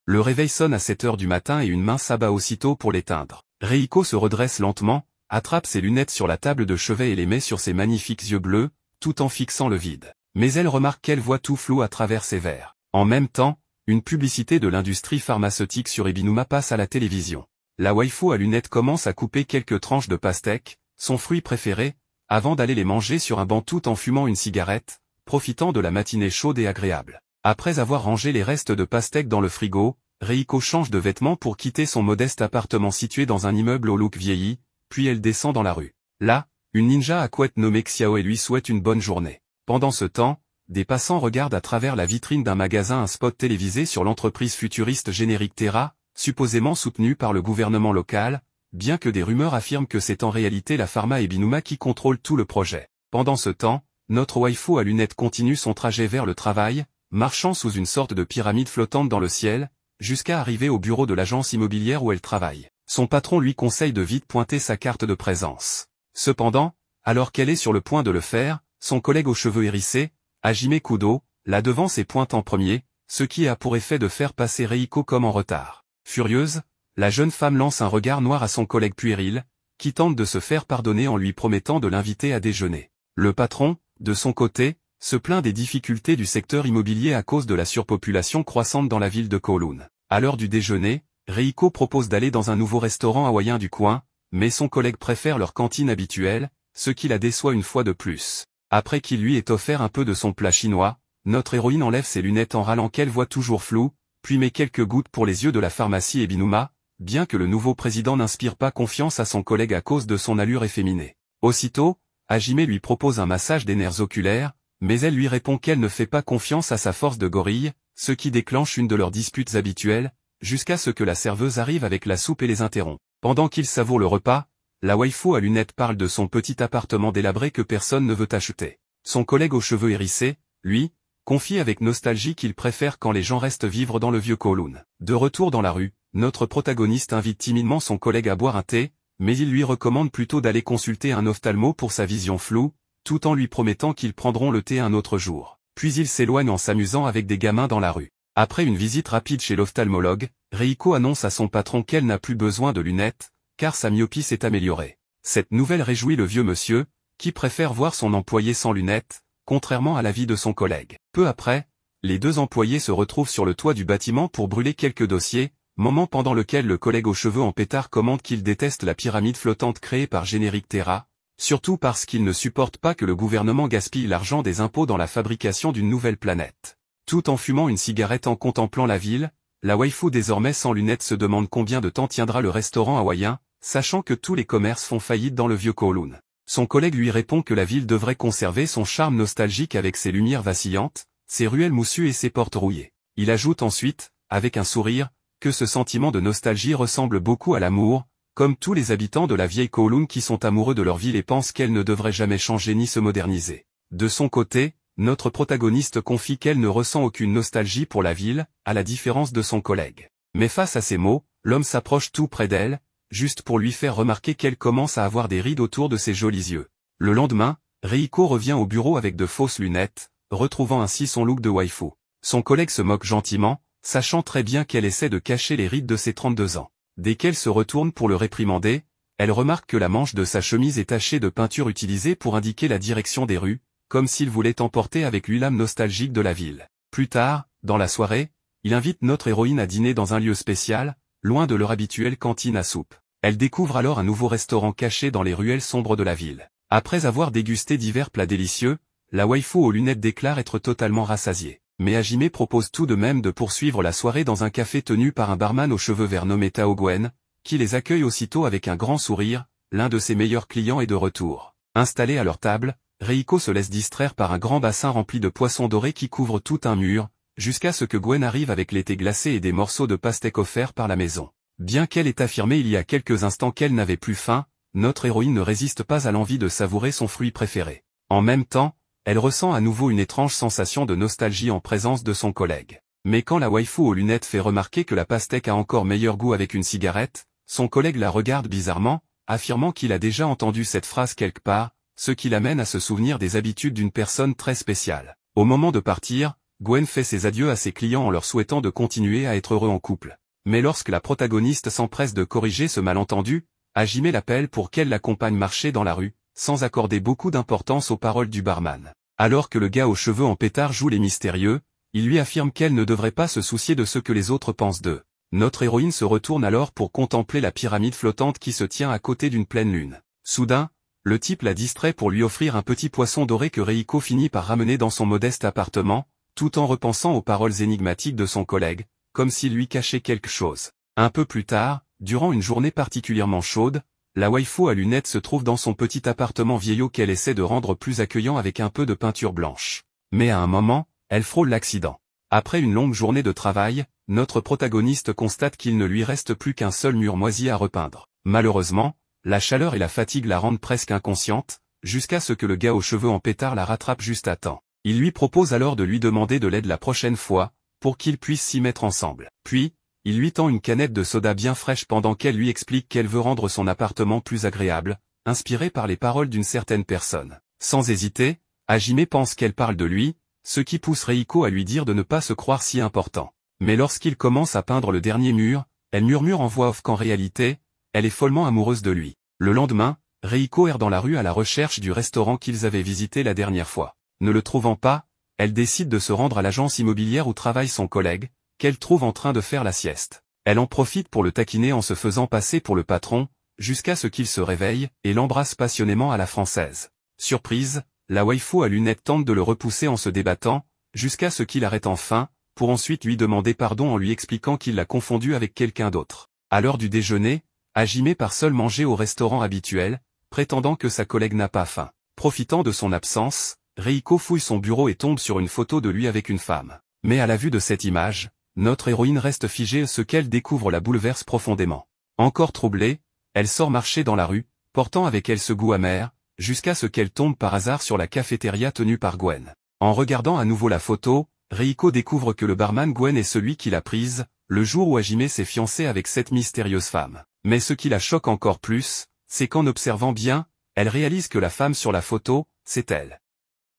Le réveil sonne à 7 heures du matin et une main s'abat aussitôt pour l'éteindre. Reiko se redresse lentement, attrape ses lunettes sur la table de chevet et les met sur ses magnifiques yeux bleus, tout en fixant le vide. Mais elle remarque qu'elle voit tout flou à travers ses verres. En même temps, une publicité de l'industrie pharmaceutique sur Ebinuma passe à la télévision. La waifu à lunettes commence à couper quelques tranches de pastèque, son fruit préféré, avant d'aller les manger sur un banc tout en fumant une cigarette, profitant de la matinée chaude et agréable. Après avoir rangé les restes de pastèque dans le frigo, Reiko change de vêtements pour quitter son modeste appartement situé dans un immeuble au look vieilli, puis elle descend dans la rue. Là, une ninja à couette nommée Xiao et lui souhaite une bonne journée. Pendant ce temps, des passants regardent à travers la vitrine d'un magasin un spot télévisé sur l'entreprise futuriste générique Terra, supposément soutenue par le gouvernement local, bien que des rumeurs affirment que c'est en réalité la pharma Ebinuma qui contrôle tout le projet. Pendant ce temps, notre waifu à lunettes continue son trajet vers le travail, marchant sous une sorte de pyramide flottante dans le ciel, jusqu'à arriver au bureau de l'agence immobilière où elle travaille. Son patron lui conseille de vite pointer sa carte de présence. Cependant, alors qu'elle est sur le point de le faire, son collègue aux cheveux hérissés, Hajime Kudo, la devance et pointe en premier, ce qui a pour effet de faire passer Reiko comme en retard. Furieuse, la jeune femme lance un regard noir à son collègue puéril, qui tente de se faire pardonner en lui promettant de l'inviter à déjeuner. Le patron, de son côté, se plaint des difficultés du secteur immobilier à cause de la surpopulation croissante dans la ville de Kowloon. À l'heure du déjeuner, Reiko propose d'aller dans un nouveau restaurant hawaïen du coin, mais son collègue préfère leur cantine habituelle, ce qui la déçoit une fois de plus. Après qu'il lui ait offert un peu de son plat chinois, notre héroïne enlève ses lunettes en râlant qu'elle voit toujours flou, puis met quelques gouttes pour les yeux de la pharmacie Ebinuma, bien que le nouveau président n'inspire pas confiance à son collègue à cause de son allure efféminée. Aussitôt, Hajime lui propose un massage des nerfs oculaires, mais elle lui répond qu'elle ne fait pas confiance à sa force de gorille, ce qui déclenche une de leurs disputes habituelles, jusqu'à ce que la serveuse arrive avec la soupe et les interrompt. Pendant qu'ils savourent le repas, la waifu à lunettes parle de son petit appartement délabré que personne ne veut acheter. Son collègue aux cheveux hérissés, lui, confie avec nostalgie qu'il préfère quand les gens restent vivre dans le vieux Kowloon. De retour dans la rue, notre protagoniste invite timidement son collègue à boire un thé, mais il lui recommande plutôt d'aller consulter un ophtalmo pour sa vision floue, tout en lui promettant qu'ils prendront le thé un autre jour. Puis il s'éloigne en s'amusant avec des gamins dans la rue. Après une visite rapide chez l'ophtalmologue, Reiko annonce à son patron qu'elle n'a plus besoin de lunettes, car sa myopie s'est améliorée. Cette nouvelle réjouit le vieux monsieur, qui préfère voir son employé sans lunettes, contrairement à l'avis de son collègue. Peu après, les deux employés se retrouvent sur le toit du bâtiment pour brûler quelques dossiers, moment pendant lequel le collègue aux cheveux en pétard commente qu'il déteste la pyramide flottante créée par Générique Terra, surtout parce qu'il ne supporte pas que le gouvernement gaspille l'argent des impôts dans la fabrication d'une nouvelle planète. Tout en fumant une cigarette en contemplant la ville, la waifu désormais sans lunettes se demande combien de temps tiendra le restaurant hawaïen, sachant que tous les commerces font faillite dans le vieux Kowloon. Son collègue lui répond que la ville devrait conserver son charme nostalgique avec ses lumières vacillantes, ses ruelles moussues et ses portes rouillées. Il ajoute ensuite, avec un sourire, que ce sentiment de nostalgie ressemble beaucoup à l'amour, comme tous les habitants de la vieille Kowloon qui sont amoureux de leur ville et pensent qu'elle ne devrait jamais changer ni se moderniser. De son côté, notre protagoniste confie qu'elle ne ressent aucune nostalgie pour la ville, à la différence de son collègue. Mais face à ces mots, l'homme s'approche tout près d'elle, juste pour lui faire remarquer qu'elle commence à avoir des rides autour de ses jolis yeux. Le lendemain, Reiko revient au bureau avec de fausses lunettes, retrouvant ainsi son look de waifu. Son collègue se moque gentiment, sachant très bien qu'elle essaie de cacher les rides de ses 32 ans. Dès qu'elle se retourne pour le réprimander, elle remarque que la manche de sa chemise est tachée de peinture utilisée pour indiquer la direction des rues, comme s'il voulait emporter avec lui l'âme nostalgique de la ville. Plus tard, dans la soirée, il invite notre héroïne à dîner dans un lieu spécial, loin de leur habituelle cantine à soupe. Elle découvre alors un nouveau restaurant caché dans les ruelles sombres de la ville. Après avoir dégusté divers plats délicieux, la waifu aux lunettes déclare être totalement rassasiée. Mais Hajime propose tout de même de poursuivre la soirée dans un café tenu par un barman aux cheveux verts nommé Tao Gwen, qui les accueille aussitôt avec un grand sourire, l'un de ses meilleurs clients est de retour. Installé à leur table, Reiko se laisse distraire par un grand bassin rempli de poissons dorés qui couvre tout un mur, jusqu'à ce que Gwen arrive avec l'été glacé et des morceaux de pastèque offerts par la maison. Bien qu'elle ait affirmé il y a quelques instants qu'elle n'avait plus faim, notre héroïne ne résiste pas à l'envie de savourer son fruit préféré. En même temps, elle ressent à nouveau une étrange sensation de nostalgie en présence de son collègue. Mais quand la waifu aux lunettes fait remarquer que la pastèque a encore meilleur goût avec une cigarette, son collègue la regarde bizarrement, affirmant qu'il a déjà entendu cette phrase quelque part, ce qui l'amène à se souvenir des habitudes d'une personne très spéciale. Au moment de partir, Gwen fait ses adieux à ses clients en leur souhaitant de continuer à être heureux en couple. Mais lorsque la protagoniste s'empresse de corriger ce malentendu, Hajime l'appelle pour qu'elle l'accompagne marcher dans la rue, sans accorder beaucoup d'importance aux paroles du barman. Alors que le gars aux cheveux en pétard joue les mystérieux, il lui affirme qu'elle ne devrait pas se soucier de ce que les autres pensent d'eux. Notre héroïne se retourne alors pour contempler la pyramide flottante qui se tient à côté d'une pleine lune. Soudain, le type la distrait pour lui offrir un petit poisson doré que Reiko finit par ramener dans son modeste appartement, tout en repensant aux paroles énigmatiques de son collègue, comme s'il lui cachait quelque chose. Un peu plus tard, durant une journée particulièrement chaude, la waifu à lunettes se trouve dans son petit appartement vieillot qu'elle essaie de rendre plus accueillant avec un peu de peinture blanche. Mais à un moment, elle frôle l'accident. Après une longue journée de travail, notre protagoniste constate qu'il ne lui reste plus qu'un seul mur moisi à repeindre. Malheureusement, la chaleur et la fatigue la rendent presque inconsciente, jusqu'à ce que le gars aux cheveux en pétard la rattrape juste à temps. Il lui propose alors de lui demander de l'aide la prochaine fois, pour qu'ils puissent s'y mettre ensemble. Puis, il lui tend une canette de soda bien fraîche pendant qu'elle lui explique qu'elle veut rendre son appartement plus agréable, inspirée par les paroles d'une certaine personne. Sans hésiter, Hajime pense qu'elle parle de lui, ce qui pousse Reiko à lui dire de ne pas se croire si important. Mais lorsqu'il commence à peindre le dernier mur, elle murmure en voix off qu'en réalité, elle est follement amoureuse de lui. Le lendemain, Reiko erre dans la rue à la recherche du restaurant qu'ils avaient visité la dernière fois. Ne le trouvant pas, elle décide de se rendre à l'agence immobilière où travaille son collègue, qu'elle trouve en train de faire la sieste. Elle en profite pour le taquiner en se faisant passer pour le patron, jusqu'à ce qu'il se réveille, et l'embrasse passionnément à la française. Surprise, la waifu à lunettes tente de le repousser en se débattant, jusqu'à ce qu'il arrête enfin, pour ensuite lui demander pardon en lui expliquant qu'il l'a confondu avec quelqu'un d'autre. À l'heure du déjeuner, Hajime part seul manger au restaurant habituel, prétendant que sa collègue n'a pas faim. Profitant de son absence, Reiko fouille son bureau et tombe sur une photo de lui avec une femme. Mais à la vue de cette image, notre héroïne reste figée, ce qu'elle découvre la bouleverse profondément. Encore troublée, elle sort marcher dans la rue, portant avec elle ce goût amer, jusqu'à ce qu'elle tombe par hasard sur la cafétéria tenue par Gwen. En regardant à nouveau la photo, Reiko découvre que le barman Gwen est celui qui l'a prise, le jour où Hajime s'est fiancé avec cette mystérieuse femme. Mais ce qui la choque encore plus, c'est qu'en observant bien, elle réalise que la femme sur la photo, c'est elle.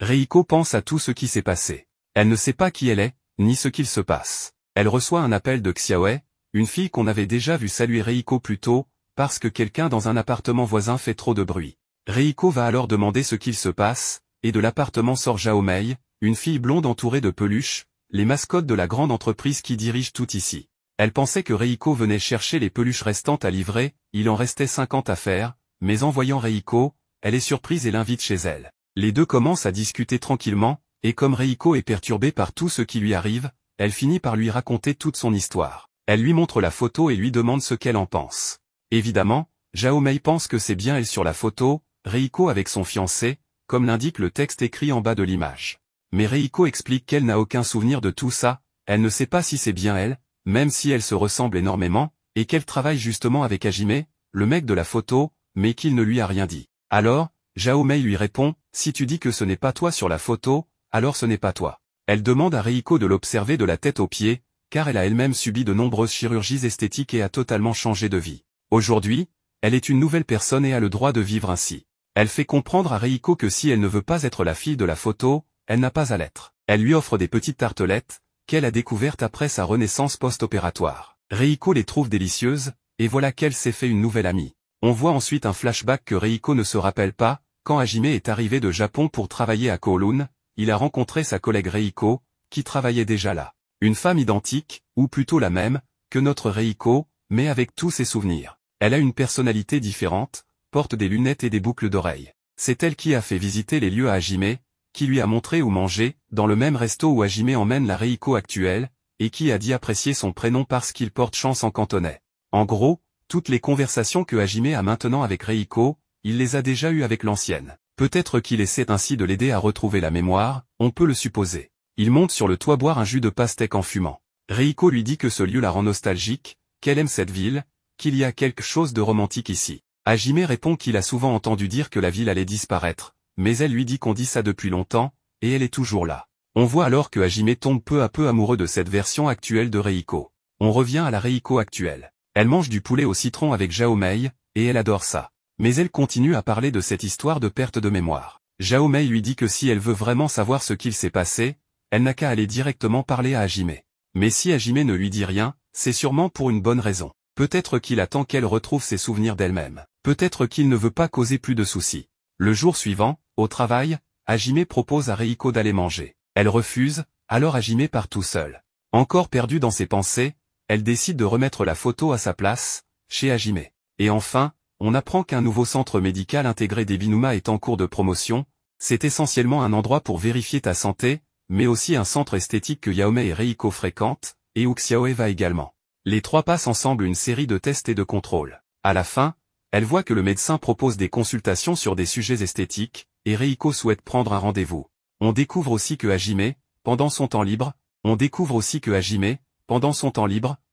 Reiko pense à tout ce qui s'est passé. Elle ne sait pas qui elle est, ni ce qu'il se passe. Elle reçoit un appel de Xiaoe, une fille qu'on avait déjà vue saluer Reiko plus tôt, parce que quelqu'un dans un appartement voisin fait trop de bruit. Reiko va alors demander ce qu'il se passe, et de l'appartement sort Xiaomei, une fille blonde entourée de peluches, les mascottes de la grande entreprise qui dirige tout ici. Elle pensait que Reiko venait chercher les peluches restantes à livrer, il en restait 50 à faire, mais en voyant Reiko, elle est surprise et l'invite chez elle. Les deux commencent à discuter tranquillement, et comme Reiko est perturbée par tout ce qui lui arrive, elle finit par lui raconter toute son histoire. Elle lui montre la photo et lui demande ce qu'elle en pense. Évidemment, Xiaomei pense que c'est bien elle sur la photo, Reiko avec son fiancé, comme l'indique le texte écrit en bas de l'image. Mais Reiko explique qu'elle n'a aucun souvenir de tout ça, elle ne sait pas si c'est bien elle, même si elle se ressemble énormément, et qu'elle travaille justement avec Hajime, le mec de la photo, mais qu'il ne lui a rien dit. Alors, Xiaomei lui répond, si tu dis que ce n'est pas toi sur la photo, alors ce n'est pas toi. Elle demande à Reiko de l'observer de la tête aux pieds, car elle a elle-même subi de nombreuses chirurgies esthétiques et a totalement changé de vie. Aujourd'hui, elle est une nouvelle personne et a le droit de vivre ainsi. Elle fait comprendre à Reiko que si elle ne veut pas être la fille de la photo, elle n'a pas à l'être. Elle lui offre des petites tartelettes, qu'elle a découvertes après sa renaissance post-opératoire. Reiko les trouve délicieuses, et voilà qu'elle s'est fait une nouvelle amie. On voit ensuite un flashback que Reiko ne se rappelle pas, quand Hajime est arrivé de Japon pour travailler à Kowloon, il a rencontré sa collègue Reiko, qui travaillait déjà là. Une femme identique, ou plutôt la même, que notre Reiko, mais avec tous ses souvenirs. Elle a une personnalité différente, porte des lunettes et des boucles d'oreilles. C'est elle qui a fait visiter les lieux à Hajime, qui lui a montré où manger, dans le même resto où Hajime emmène la Reiko actuelle, et qui a dit apprécier son prénom parce qu'il porte chance en cantonais. En gros, toutes les conversations que Hajime a maintenant avec Reiko, il les a déjà eues avec l'ancienne. Peut-être qu'il essaie ainsi de l'aider à retrouver la mémoire, on peut le supposer. Il monte sur le toit boire un jus de pastèque en fumant. Reiko lui dit que ce lieu la rend nostalgique, qu'elle aime cette ville, qu'il y a quelque chose de romantique ici. Hajime répond qu'il a souvent entendu dire que la ville allait disparaître, mais elle lui dit qu'on dit ça depuis longtemps, et elle est toujours là. On voit alors que Hajime tombe peu à peu amoureux de cette version actuelle de Reiko. On revient à la Reiko actuelle. Elle mange du poulet au citron avec Xiaomei, et elle adore ça. Mais elle continue à parler de cette histoire de perte de mémoire. Xiaomei lui dit que si elle veut vraiment savoir ce qu'il s'est passé, elle n'a qu'à aller directement parler à Hajime. Mais si Hajime ne lui dit rien, c'est sûrement pour une bonne raison. Peut-être qu'il attend qu'elle retrouve ses souvenirs d'elle-même. Peut-être qu'il ne veut pas causer plus de soucis. Le jour suivant, au travail, Hajime propose à Reiko d'aller manger. Elle refuse, alors Hajime part tout seul. Encore perdue dans ses pensées, elle décide de remettre la photo à sa place, chez Hajime. Et enfin, on apprend qu'un nouveau centre médical intégré d'Ebinuma est en cours de promotion. C'est essentiellement un endroit pour vérifier ta santé, mais aussi un centre esthétique que Yaome et Reiko fréquentent, et où Xiaoe va également. Les trois passent ensemble une série de tests et de contrôles. À la fin, elle voit que le médecin propose des consultations sur des sujets esthétiques, et Reiko souhaite prendre un rendez-vous. On découvre aussi que Hajime, pendant son temps libre,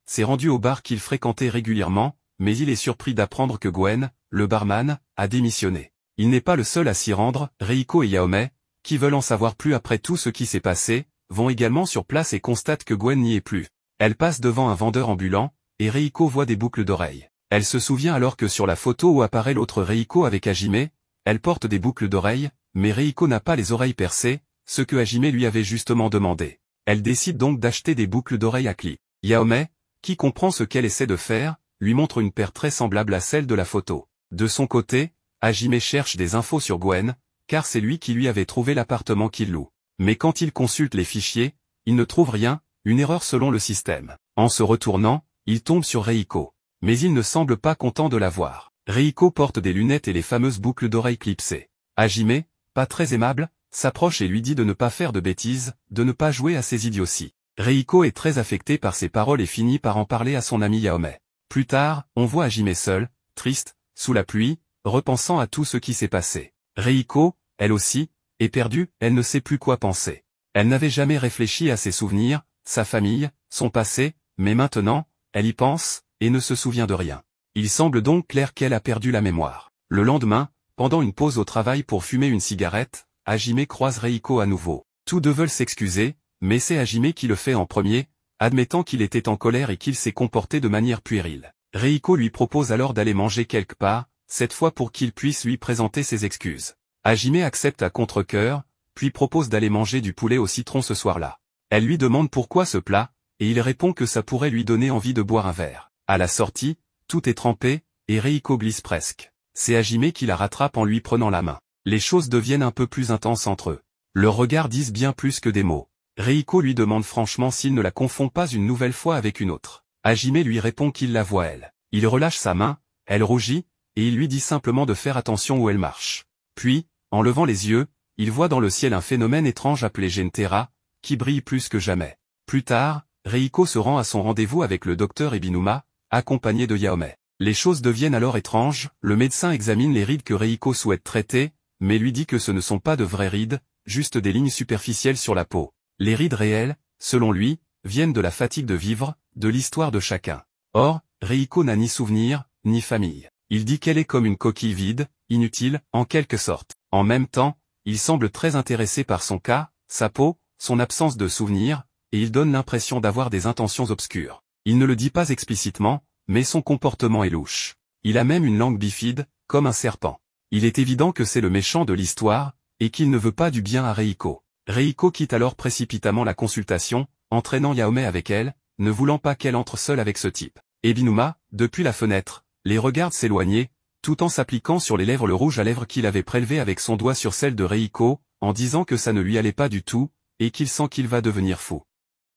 s'est rendu au bar qu'il fréquentait régulièrement, mais il est surpris d'apprendre que Gwen, le barman, a démissionné. Il n'est pas le seul à s'y rendre, Reiko et Yaome, qui veulent en savoir plus après tout ce qui s'est passé, vont également sur place et constatent que Gwen n'y est plus. Elle passe devant un vendeur ambulant, et Reiko voit des boucles d'oreilles. Elle se souvient alors que sur la photo où apparaît l'autre Reiko avec Hajime, elle porte des boucles d'oreilles, mais Reiko n'a pas les oreilles percées, ce que Hajime lui avait justement demandé. Elle décide donc d'acheter des boucles d'oreilles à clip. Yaome, qui comprend ce qu'elle essaie de faire, lui montre une paire très semblable à celle de la photo. De son côté, Hajime cherche des infos sur Gwen, car c'est lui qui lui avait trouvé l'appartement qu'il loue. Mais quand il consulte les fichiers, il ne trouve rien, une erreur selon le système. En se retournant, il tombe sur Reiko. Mais il ne semble pas content de la voir. Reiko porte des lunettes et les fameuses boucles d'oreilles clipsées. Hajime, pas très aimable, s'approche et lui dit de ne pas faire de bêtises, de ne pas jouer à ses idioties. Reiko est très affectée par ces paroles et finit par en parler à son ami Yaome. Plus tard, on voit Hajime seul, triste, sous la pluie, repensant à tout ce qui s'est passé. Reiko, elle aussi, est perdue, elle ne sait plus quoi penser. Elle n'avait jamais réfléchi à ses souvenirs, sa famille, son passé, mais maintenant, elle y pense, et ne se souvient de rien. Il semble donc clair qu'elle a perdu la mémoire. Le lendemain, pendant une pause au travail pour fumer une cigarette, Hajime croise Reiko à nouveau. Tous deux veulent s'excuser, mais c'est Hajime qui le fait en premier, admettant qu'il était en colère et qu'il s'est comporté de manière puérile. Reiko lui propose alors d'aller manger quelque part, cette fois pour qu'il puisse lui présenter ses excuses. Hajime accepte à contre-cœur, puis propose d'aller manger du poulet au citron ce soir-là. Elle lui demande pourquoi ce plat, et il répond que ça pourrait lui donner envie de boire un verre. À la sortie, tout est trempé, et Reiko glisse presque. C'est Hajime qui la rattrape en lui prenant la main. Les choses deviennent un peu plus intenses entre eux. Leurs regards disent bien plus que des mots. Reiko lui demande franchement s'il ne la confond pas une nouvelle fois avec une autre. Hajime lui répond qu'il la voit elle. Il relâche sa main, elle rougit, et il lui dit simplement de faire attention où elle marche. Puis, en levant les yeux, il voit dans le ciel un phénomène étrange appelé Gentera, qui brille plus que jamais. Plus tard, Reiko se rend à son rendez-vous avec le docteur Ebinuma, accompagné de Yaome. Les choses deviennent alors étranges, le médecin examine les rides que Reiko souhaite traiter, mais lui dit que ce ne sont pas de vraies rides, juste des lignes superficielles sur la peau. Les rides réelles, selon lui, viennent de la fatigue de vivre, de l'histoire de chacun. Or, Reiko n'a ni souvenir, ni famille. Il dit qu'elle est comme une coquille vide, inutile, en quelque sorte. En même temps, il semble très intéressé par son cas, sa peau, son absence de souvenirs, et il donne l'impression d'avoir des intentions obscures. Il ne le dit pas explicitement, mais son comportement est louche. Il a même une langue bifide, comme un serpent. Il est évident que c'est le méchant de l'histoire, et qu'il ne veut pas du bien à Reiko. Reiko quitte alors précipitamment la consultation, entraînant Yaome avec elle, ne voulant pas qu'elle entre seule avec ce type. Ebinuma, depuis la fenêtre, les regarde s'éloigner, tout en s'appliquant sur les lèvres le rouge à lèvres qu'il avait prélevé avec son doigt sur celle de Reiko, en disant que ça ne lui allait pas du tout, et qu'il sent qu'il va devenir fou.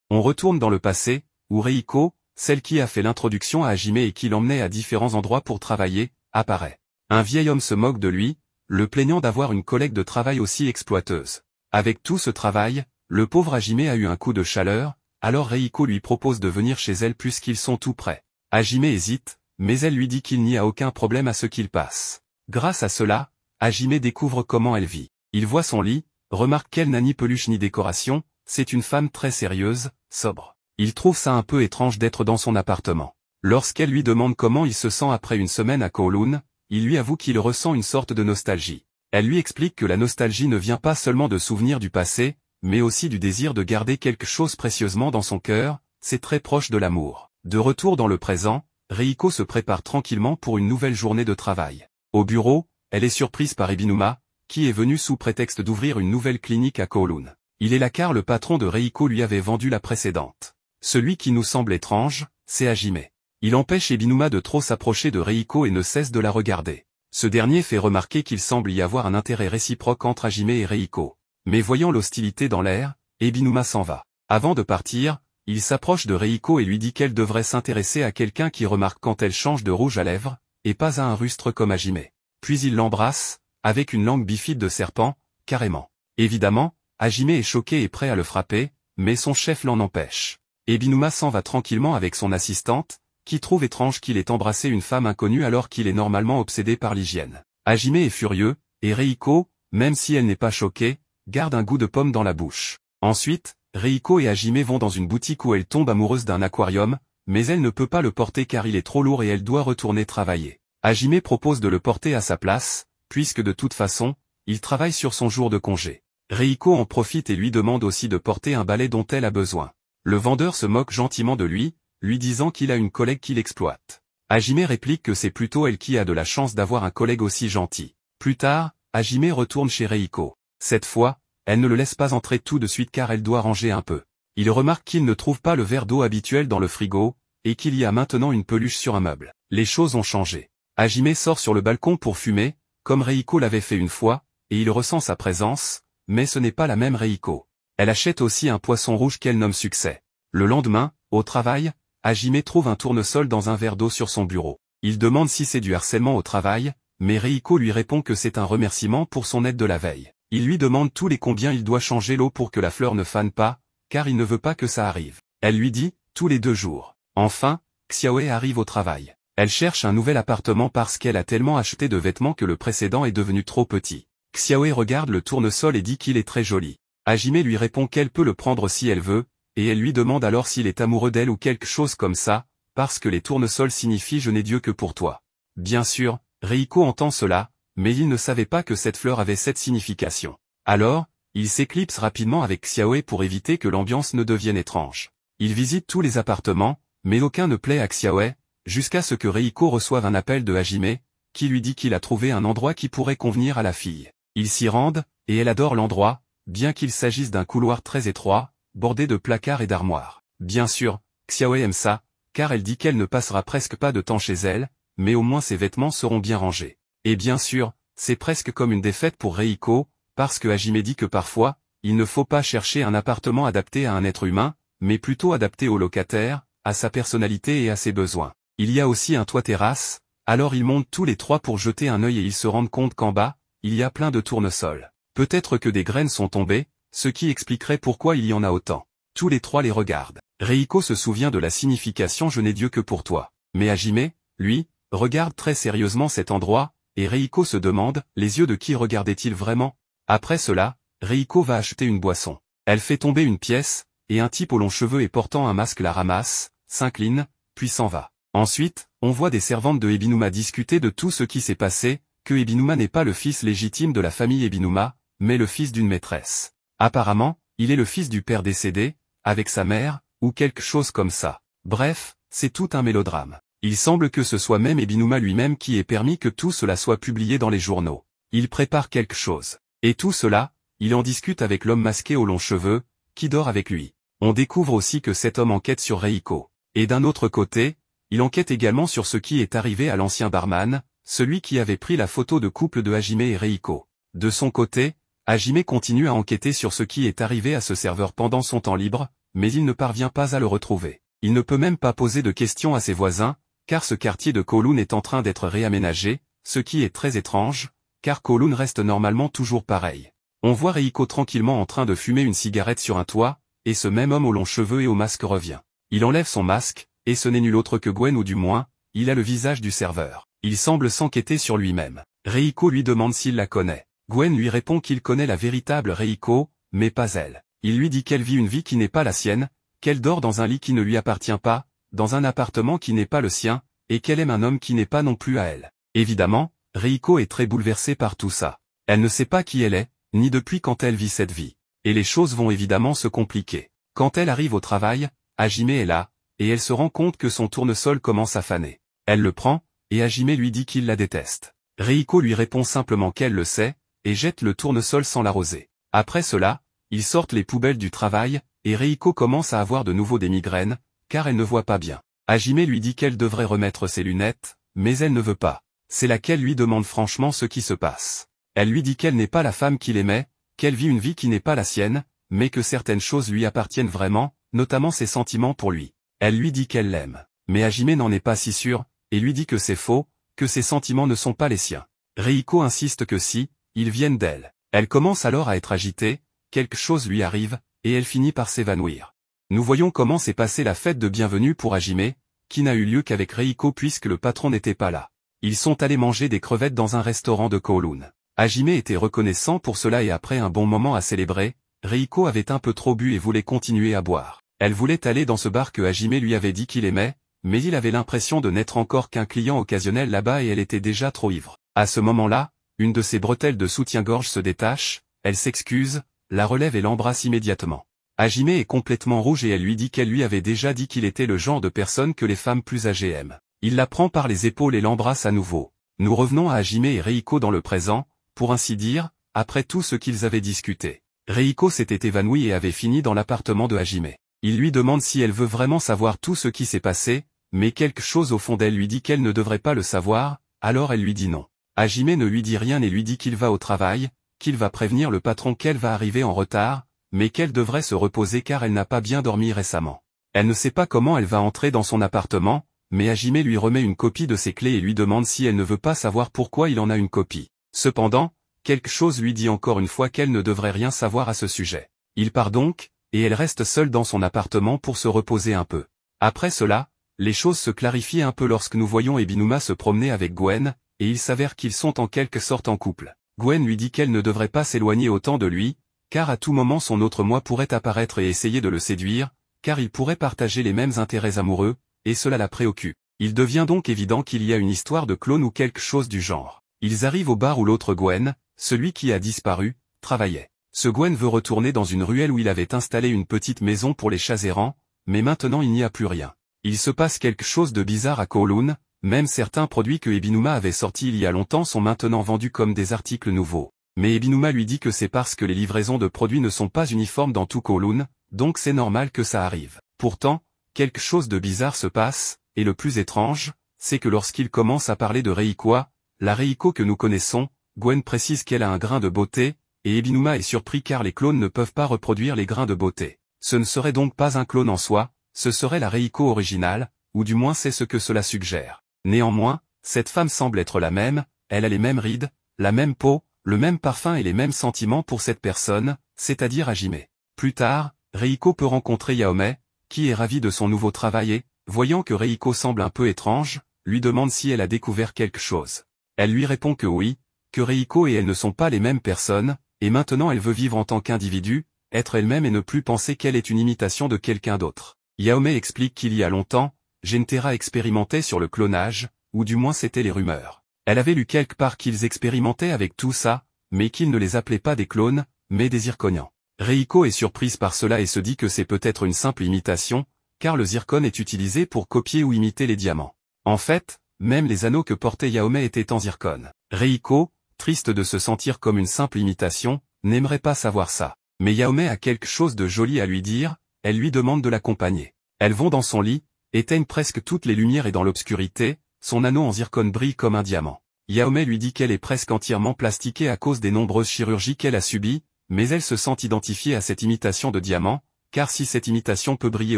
On retourne dans le passé, où Reiko, celle qui a fait l'introduction à Hajime et qui l'emmenait à différents endroits pour travailler, apparaît. Un vieil homme se moque de lui, le plaignant d'avoir une collègue de travail aussi exploiteuse. Avec tout ce travail, le pauvre Hajime a eu un coup de chaleur, alors Reiko lui propose de venir chez elle puisqu'ils sont tout près. Hajime hésite, mais elle lui dit qu'il n'y a aucun problème à ce qu'il passe. Grâce à cela, Hajime découvre comment elle vit. Il voit son lit, remarque qu'elle n'a ni peluche ni décoration, c'est une femme très sérieuse, sobre. Il trouve ça un peu étrange d'être dans son appartement. Lorsqu'elle lui demande comment il se sent après une semaine à Kowloon, il lui avoue qu'il ressent une sorte de nostalgie. Elle lui explique que la nostalgie ne vient pas seulement de souvenirs du passé, mais aussi du désir de garder quelque chose précieusement dans son cœur, c'est très proche de l'amour. De retour dans le présent, Reiko se prépare tranquillement pour une nouvelle journée de travail. Au bureau, elle est surprise par Ebinuma, qui est venu sous prétexte d'ouvrir une nouvelle clinique à Kowloon. Il est là car le patron de Reiko lui avait vendu la précédente. Celui qui nous semble étrange, c'est Hajime. Il empêche Ebinuma de trop s'approcher de Reiko et ne cesse de la regarder. Ce dernier fait remarquer qu'il semble y avoir un intérêt réciproque entre Hajime et Reiko. Mais voyant l'hostilité dans l'air, Ebinuma s'en va. Avant de partir, il s'approche de Reiko et lui dit qu'elle devrait s'intéresser à quelqu'un qui remarque quand elle change de rouge à lèvres, et pas à un rustre comme Hajime. Puis il l'embrasse, avec une langue bifide de serpent, carrément. Évidemment, Hajime est choqué et prêt à le frapper, mais son chef l'en empêche. Ebinuma s'en va tranquillement avec son assistante, qui trouve étrange qu'il ait embrassé une femme inconnue alors qu'il est normalement obsédé par l'hygiène. Hajime est furieux, et Reiko, même si elle n'est pas choquée, garde un goût de pomme dans la bouche. Ensuite, Reiko et Hajime vont dans une boutique où elle tombe amoureuse d'un aquarium, mais elle ne peut pas le porter car il est trop lourd et elle doit retourner travailler. Hajime propose de le porter à sa place, puisque de toute façon, il travaille sur son jour de congé. Reiko en profite et lui demande aussi de porter un balai dont elle a besoin. Le vendeur se moque gentiment de lui disant qu'il a une collègue qui l'exploite. Hajime réplique que c'est plutôt elle qui a de la chance d'avoir un collègue aussi gentil. Plus tard, Hajime retourne chez Reiko. Cette fois, elle ne le laisse pas entrer tout de suite car elle doit ranger un peu. Il remarque qu'il ne trouve pas le verre d'eau habituel dans le frigo, et qu'il y a maintenant une peluche sur un meuble. Les choses ont changé. Hajime sort sur le balcon pour fumer, comme Reiko l'avait fait une fois, et il ressent sa présence, mais ce n'est pas la même Reiko. Elle achète aussi un poisson rouge qu'elle nomme Succès. Le lendemain, au travail, Hajime trouve un tournesol dans un verre d'eau sur son bureau. Il demande si c'est du harcèlement au travail, mais Reiko lui répond que c'est un remerciement pour son aide de la veille. Il lui demande tous les combien il doit changer l'eau pour que la fleur ne fane pas, car il ne veut pas que ça arrive. Elle lui dit, tous les 2 jours. Enfin, Xiaoe arrive au travail. Elle cherche un nouvel appartement parce qu'elle a tellement acheté de vêtements que le précédent est devenu trop petit. Xiaoe regarde le tournesol et dit qu'il est très joli. Hajime lui répond qu'elle peut le prendre si elle veut, et elle lui demande alors s'il est amoureux d'elle ou quelque chose comme ça, parce que les tournesols signifient je n'ai Dieu que pour toi. Bien sûr, Reiko entend cela, mais il ne savait pas que cette fleur avait cette signification. Alors, il s'éclipse rapidement avec Xiaoe pour éviter que l'ambiance ne devienne étrange. Il visite tous les appartements, mais aucun ne plaît à Xiaoe, jusqu'à ce que Reiko reçoive un appel de Hajime, qui lui dit qu'il a trouvé un endroit qui pourrait convenir à la fille. Ils s'y rendent, et elle adore l'endroit, bien qu'il s'agisse d'un couloir très étroit, bordé de placards et d'armoires. Bien sûr, Xiaoe aime ça, car elle dit qu'elle ne passera presque pas de temps chez elle, mais au moins ses vêtements seront bien rangés. Et bien sûr, c'est presque comme une défaite pour Reiko, parce que Hajime dit que parfois, il ne faut pas chercher un appartement adapté à un être humain, mais plutôt adapté au locataire, à sa personnalité et à ses besoins. Il y a aussi un toit terrasse, alors ils montent tous les 3 pour jeter un œil et ils se rendent compte qu'en bas, il y a plein de tournesols. Peut-être que des graines sont tombées, ce qui expliquerait pourquoi il y en a autant. Tous les 3 les regardent. Reiko se souvient de la signification je n'ai Dieu que pour toi. Mais Hajime, lui, regarde très sérieusement cet endroit, et Reiko se demande, les yeux de qui regardait-il vraiment? Après cela, Reiko va acheter une boisson. Elle fait tomber une pièce, et un type aux longs cheveux et portant un masque la ramasse, s'incline, puis s'en va. Ensuite, on voit des servantes de Ebinuma discuter de tout ce qui s'est passé, que Ebinuma n'est pas le fils légitime de la famille Ebinuma, mais le fils d'une maîtresse. Apparemment, il est le fils du père décédé, avec sa mère, ou quelque chose comme ça. Bref, c'est tout un mélodrame. Il semble que ce soit même Ebinuma lui-même qui ait permis que tout cela soit publié dans les journaux. Il prépare quelque chose. Et tout cela, il en discute avec l'homme masqué aux longs cheveux, qui dort avec lui. On découvre aussi que cet homme enquête sur Reiko. Et d'un autre côté, il enquête également sur ce qui est arrivé à l'ancien barman, celui qui avait pris la photo de couple de Hajime et Reiko. De son côté, Hajime continue à enquêter sur ce qui est arrivé à ce serveur pendant son temps libre, mais il ne parvient pas à le retrouver. Il ne peut même pas poser de questions à ses voisins, car ce quartier de Kowloon est en train d'être réaménagé, ce qui est très étrange, car Kowloon reste normalement toujours pareil. On voit Reiko tranquillement en train de fumer une cigarette sur un toit, et ce même homme aux longs cheveux et au masque revient. Il enlève son masque, et ce n'est nul autre que Gwen ou du moins, il a le visage du serveur. Il semble s'enquêter sur lui-même. Reiko lui demande s'il la connaît. Gwen lui répond qu'il connaît la véritable Reiko, mais pas elle. Il lui dit qu'elle vit une vie qui n'est pas la sienne, qu'elle dort dans un lit qui ne lui appartient pas, dans un appartement qui n'est pas le sien, et qu'elle aime un homme qui n'est pas non plus à elle. Évidemment, Reiko est très bouleversée par tout ça. Elle ne sait pas qui elle est, ni depuis quand elle vit cette vie. Et les choses vont évidemment se compliquer. Quand elle arrive au travail, Hajime est là, et elle se rend compte que son tournesol commence à faner. Elle le prend, et Hajime lui dit qu'il la déteste. Reiko lui répond simplement qu'elle le sait, et jette le tournesol sans l'arroser. Après cela, Ils sortent les poubelles du travail, et Reiko commence à avoir de nouveau des migraines, car elle ne voit pas bien. Hajime lui dit qu'elle devrait remettre ses lunettes, mais elle ne veut pas. C'est là qu'elle lui demande franchement ce qui se passe. Elle lui dit qu'elle n'est pas la femme qu'il aimait, qu'elle vit une vie qui n'est pas la sienne, mais que certaines choses lui appartiennent vraiment, notamment ses sentiments pour lui. Elle lui dit qu'elle l'aime. Mais Hajime n'en est pas si sûr, et lui dit que c'est faux, que ses sentiments ne sont pas les siens. Reiko insiste que si, ils viennent d'elle. Elle commence alors à être agitée, quelque chose lui arrive, et elle finit par s'évanouir. Nous voyons comment s'est passée la fête de bienvenue pour Hajime, qui n'a eu lieu qu'avec Reiko puisque le patron n'était pas là. Ils sont allés manger des crevettes dans un restaurant de Kowloon. Hajime était reconnaissant pour cela et après un bon moment à célébrer, Reiko avait un peu trop bu et voulait continuer à boire. Elle voulait aller dans ce bar que Hajime lui avait dit qu'il aimait, mais il avait l'impression de n'être encore qu'un client occasionnel là-bas et elle était déjà trop ivre. À ce moment-là, une de ses bretelles de soutien-gorge se détache, elle s'excuse, la relève et l'embrasse immédiatement. Hajime est complètement rouge et elle lui dit qu'elle lui avait déjà dit qu'il était le genre de personne que les femmes plus âgées aiment. Il la prend par les épaules et l'embrasse à nouveau. Nous revenons à Hajime et Reiko dans le présent, pour ainsi dire, après tout ce qu'ils avaient discuté. Reiko s'était évanouie et avait fini dans l'appartement de Hajime. Il lui demande si elle veut vraiment savoir tout ce qui s'est passé, mais quelque chose au fond d'elle lui dit qu'elle ne devrait pas le savoir, alors elle lui dit non. Hajime ne lui dit rien et lui dit qu'il va au travail, qu'il va prévenir le patron qu'elle va arriver en retard, mais qu'elle devrait se reposer car elle n'a pas bien dormi récemment. Elle ne sait pas comment elle va entrer dans son appartement, mais Hajime lui remet une copie de ses clés et lui demande si elle ne veut pas savoir pourquoi il en a une copie. Cependant, quelque chose lui dit encore une fois qu'elle ne devrait rien savoir à ce sujet. Il part donc, et elle reste seule dans son appartement pour se reposer un peu. Après cela, les choses se clarifient un peu lorsque nous voyons Ebinuma se promener avec Gwen, et il s'avère qu'ils sont en quelque sorte en couple. Gwen lui dit qu'elle ne devrait pas s'éloigner autant de lui, car à tout moment son autre moi pourrait apparaître et essayer de le séduire, car ils pourraient partager les mêmes intérêts amoureux, et cela la préoccupe. Il devient donc évident qu'il y a une histoire de clone ou quelque chose du genre. Ils arrivent au bar où l'autre Gwen, celui qui a disparu, travaillait. Ce Gwen veut retourner dans une ruelle où il avait installé une petite maison pour les chats errants, mais maintenant il n'y a plus rien. Il se passe quelque chose de bizarre à Kowloon, même certains produits que Ebinuma avait sortis il y a longtemps sont maintenant vendus comme des articles nouveaux. Mais Ebinuma lui dit que c'est parce que les livraisons de produits ne sont pas uniformes dans tout Kowloon, donc c'est normal que ça arrive. Pourtant, quelque chose de bizarre se passe, et le plus étrange, c'est que lorsqu'il commence à parler de Reiko, la Reiko que nous connaissons, Gwen précise qu'elle a un grain de beauté, et Ebinuma est surpris car les clones ne peuvent pas reproduire les grains de beauté. Ce ne serait donc pas un clone en soi, ce serait la Reiko originale, ou du moins c'est ce que cela suggère. Néanmoins, cette femme semble être la même, elle a les mêmes rides, la même peau, le même parfum et les mêmes sentiments pour cette personne, c'est-à-dire Hajime. Plus tard, Reiko peut rencontrer Yaome, qui est ravie de son nouveau travail et, voyant que Reiko semble un peu étrange, lui demande si elle a découvert quelque chose. Elle lui répond que oui, que Reiko et elle ne sont pas les mêmes personnes, et maintenant elle veut vivre en tant qu'individu, être elle-même et ne plus penser qu'elle est une imitation de quelqu'un d'autre. Yaome explique qu'il y a longtemps, Gentera expérimentait sur le clonage, ou du moins c'était les rumeurs. Elle avait lu quelque part qu'ils expérimentaient avec tout ça, mais qu'ils ne les appelaient pas des clones, mais des zirconians. Reiko est surprise par cela et se dit que c'est peut-être une simple imitation, car le zircon est utilisé pour copier ou imiter les diamants. En fait, même les anneaux que portait Yaome étaient en zircon. Reiko, triste de se sentir comme une simple imitation, n'aimerait pas savoir ça. Mais Yaome a quelque chose de joli à lui dire, elle lui demande de l'accompagner. Elles vont dans son lit, éteignent presque toutes les lumières et dans l'obscurité, son anneau en zircone brille comme un diamant. Yaome lui dit qu'elle est presque entièrement plastiquée à cause des nombreuses chirurgies qu'elle a subies, mais elle se sent identifiée à cette imitation de diamant, car si cette imitation peut briller